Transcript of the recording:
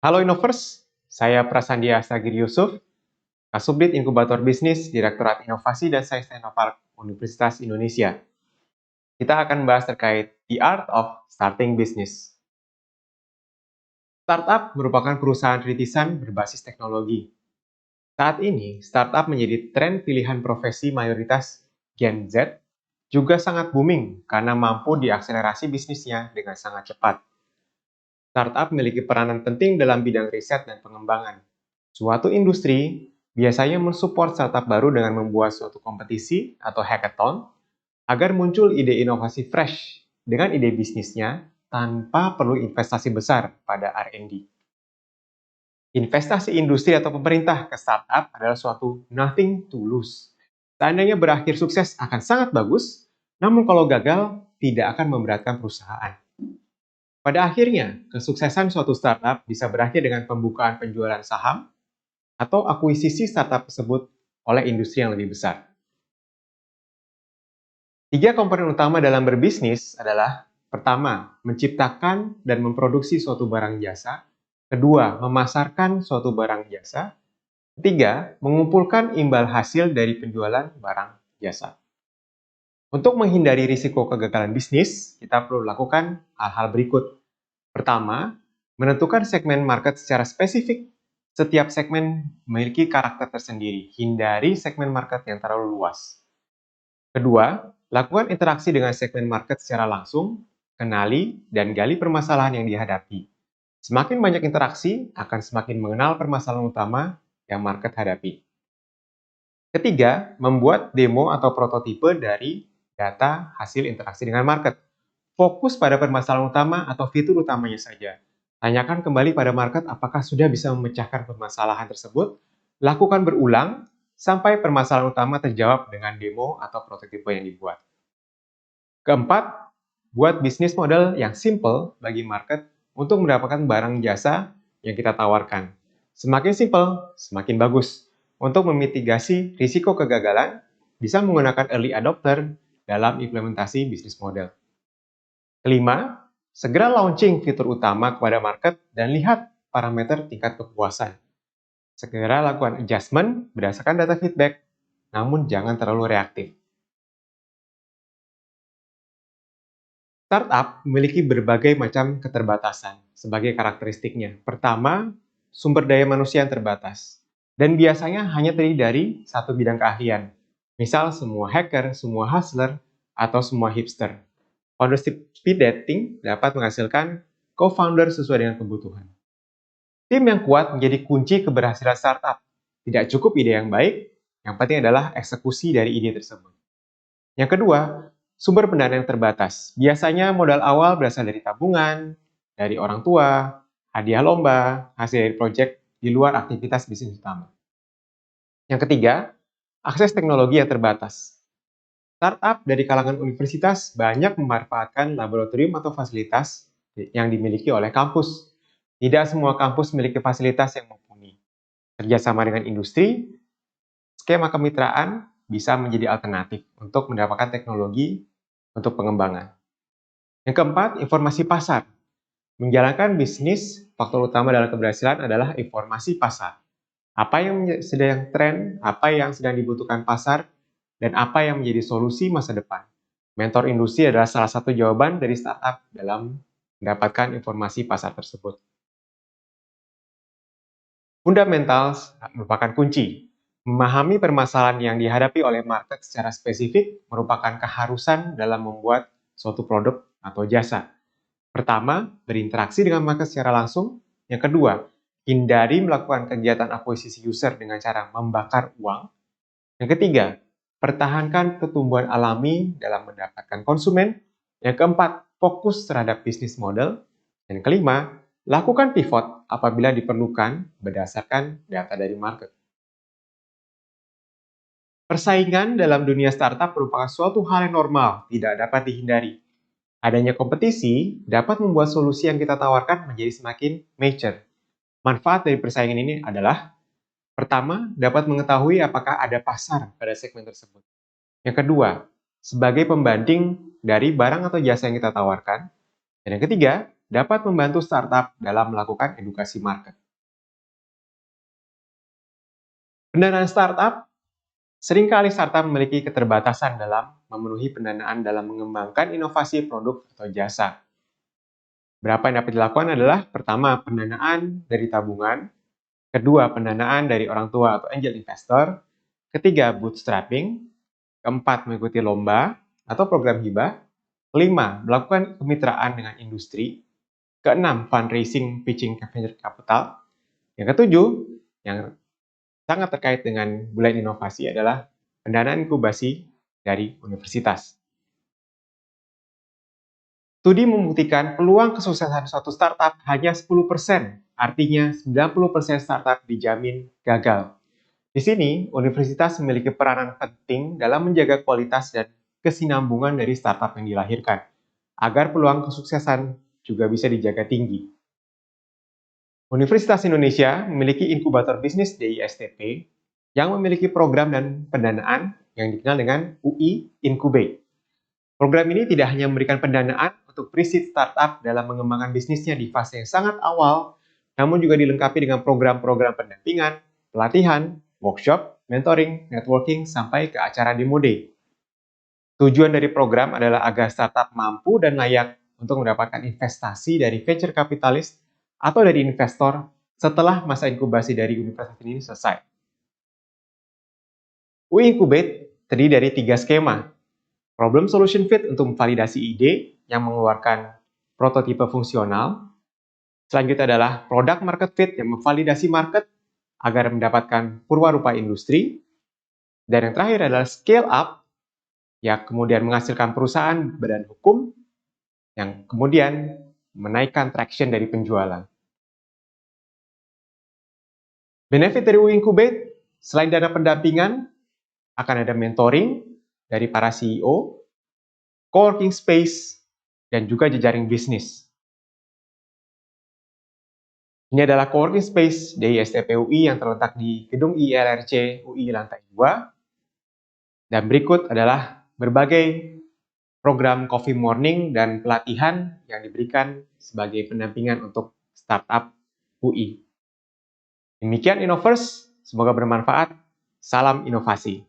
Halo Innovers, saya Prasandia Astagiri Yusuf, Kasubdit Inkubator Bisnis, Direktorat Inovasi dan Sains Teknopark Universitas Indonesia. Kita akan membahas terkait The Art of Starting Business. Startup merupakan perusahaan rintisan berbasis teknologi. Saat ini, startup menjadi tren pilihan profesi mayoritas Gen Z, juga sangat booming karena mampu diakselerasi bisnisnya dengan sangat cepat. Startup memiliki peranan penting dalam bidang riset dan pengembangan. Suatu industri biasanya mensupport startup baru dengan membuat suatu kompetisi atau hackathon agar muncul ide inovasi fresh dengan ide bisnisnya tanpa perlu investasi besar pada R&D. Investasi industri atau pemerintah ke startup adalah suatu nothing to lose. Seandainya berakhir sukses akan sangat bagus, namun kalau gagal tidak akan memberatkan perusahaan. Pada akhirnya, kesuksesan suatu startup bisa berakhir dengan pembukaan penjualan saham atau akuisisi startup tersebut oleh industri yang lebih besar. 3 komponen utama dalam berbisnis adalah: pertama, menciptakan dan memproduksi suatu barang jasa; kedua, memasarkan suatu barang jasa; ketiga, mengumpulkan imbal hasil dari penjualan barang jasa. Untuk menghindari risiko kegagalan bisnis, kita perlu lakukan hal-hal berikut. Pertama, menentukan segmen market secara spesifik. Setiap segmen memiliki karakter tersendiri. Hindari segmen market yang terlalu luas. Kedua, lakukan interaksi dengan segmen market secara langsung, kenali dan gali permasalahan yang dihadapi. Semakin banyak interaksi, akan semakin mengenal permasalahan utama yang market hadapi. Ketiga, membuat demo atau prototipe dari data hasil interaksi dengan market. Fokus pada permasalahan utama atau fitur utamanya saja. Tanyakan kembali pada market apakah sudah bisa memecahkan permasalahan tersebut. Lakukan berulang sampai permasalahan utama terjawab dengan demo atau prototipe yang dibuat. Keempat, buat bisnis model yang simple bagi market untuk mendapatkan barang jasa yang kita tawarkan. Semakin simple, semakin bagus. Untuk memitigasi risiko kegagalan, bisa menggunakan early adopter dalam implementasi bisnis model. Kelima, segera launching fitur utama kepada market dan lihat parameter tingkat kepuasan. Segera lakukan adjustment berdasarkan data feedback, namun jangan terlalu reaktif. Startup memiliki berbagai macam keterbatasan sebagai karakteristiknya. Pertama, sumber daya manusia yang terbatas. Dan biasanya hanya terdiri dari satu bidang keahlian. Misal semua hacker, semua hustler, atau semua hipster. Foundership speed dating dapat menghasilkan co-founder sesuai dengan kebutuhan. Tim yang kuat menjadi kunci keberhasilan startup. Tidak cukup ide yang baik, yang penting adalah eksekusi dari ide tersebut. Yang kedua, sumber pendanaan yang terbatas. Biasanya modal awal berasal dari tabungan, dari orang tua, hadiah lomba, hasil dari proyek di luar aktivitas bisnis utama. Yang ketiga, akses teknologi yang terbatas. Startup dari kalangan universitas banyak memanfaatkan laboratorium atau fasilitas yang dimiliki oleh kampus. Tidak semua kampus memiliki fasilitas yang mumpuni. Kerjasama dengan industri, skema kemitraan bisa menjadi alternatif untuk mendapatkan teknologi untuk pengembangan. Yang keempat, informasi pasar. Menjalankan bisnis, faktor utama dalam keberhasilan adalah informasi pasar. Apa yang sedang tren, apa yang sedang dibutuhkan pasar, dan apa yang menjadi solusi masa depan. Mentor industri adalah salah satu jawaban dari startup dalam mendapatkan informasi pasar tersebut. Fundamentals merupakan kunci. Memahami permasalahan yang dihadapi oleh market secara spesifik merupakan keharusan dalam membuat suatu produk atau jasa. Pertama, berinteraksi dengan market secara langsung. Yang kedua, hindari melakukan kegiatan akuisisi user dengan cara membakar uang. Yang ketiga, pertahankan pertumbuhan alami dalam mendapatkan konsumen. Yang keempat, fokus terhadap bisnis model. Dan kelima, lakukan pivot apabila diperlukan berdasarkan data dari market. Persaingan dalam dunia startup merupakan suatu hal yang normal, tidak dapat dihindari. Adanya kompetisi dapat membuat solusi yang kita tawarkan menjadi semakin mature. Manfaat dari persaingan ini adalah: pertama, dapat mengetahui apakah ada pasar pada segmen tersebut. Yang kedua, sebagai pembanding dari barang atau jasa yang kita tawarkan. Dan yang ketiga, dapat membantu startup dalam melakukan edukasi market. Pendanaan startup, seringkali startup memiliki keterbatasan dalam memenuhi pendanaan dalam mengembangkan inovasi produk atau jasa. Berapa yang dapat dilakukan adalah, pertama, pendanaan dari tabungan, kedua, pendanaan dari orang tua atau angel investor, ketiga, bootstrapping, keempat, mengikuti lomba atau program hibah, kelima, melakukan kemitraan dengan industri, keenam, fundraising, pitching venture capital, yang ketujuh, yang sangat terkait dengan bulan inovasi adalah pendanaan inkubasi dari universitas. Studi membuktikan peluang kesuksesan suatu startup hanya 10%, artinya 90% startup dijamin gagal. Di sini, universitas memiliki peranan penting dalam menjaga kualitas dan kesinambungan dari startup yang dilahirkan, agar peluang kesuksesan juga bisa dijaga tinggi. Universitas Indonesia memiliki inkubator bisnis DISTP yang memiliki program dan pendanaan yang dikenal dengan UI Incubate. Program ini tidak hanya memberikan pendanaan untuk pre-seed startup dalam mengembangkan bisnisnya di fase yang sangat awal, namun juga dilengkapi dengan program-program pendampingan, pelatihan, workshop, mentoring, networking, sampai ke acara demo day. Tujuan dari program adalah agar startup mampu dan layak untuk mendapatkan investasi dari venture capitalist atau dari investor setelah masa inkubasi dari universitas ini selesai. UI Incubate terdiri dari 3 skema. Problem Solution Fit untuk memvalidasi ide yang mengeluarkan prototipe fungsional. Selanjutnya adalah Product Market Fit yang memvalidasi market agar mendapatkan purwarupa industri. Dan yang terakhir adalah Scale Up yang kemudian menghasilkan perusahaan badan hukum yang kemudian menaikkan traction dari penjualan. Benefit dari UI Incubate, selain dana pendampingan, akan ada mentoring dari para CEO, co-working space, dan juga jejaring bisnis. Ini adalah co-working space dari STP UI yang terletak di gedung ILRC UI lantai 2. Dan berikut adalah berbagai program coffee morning dan pelatihan yang diberikan sebagai pendampingan untuk startup UI. Demikian Innoverse, semoga bermanfaat. Salam inovasi.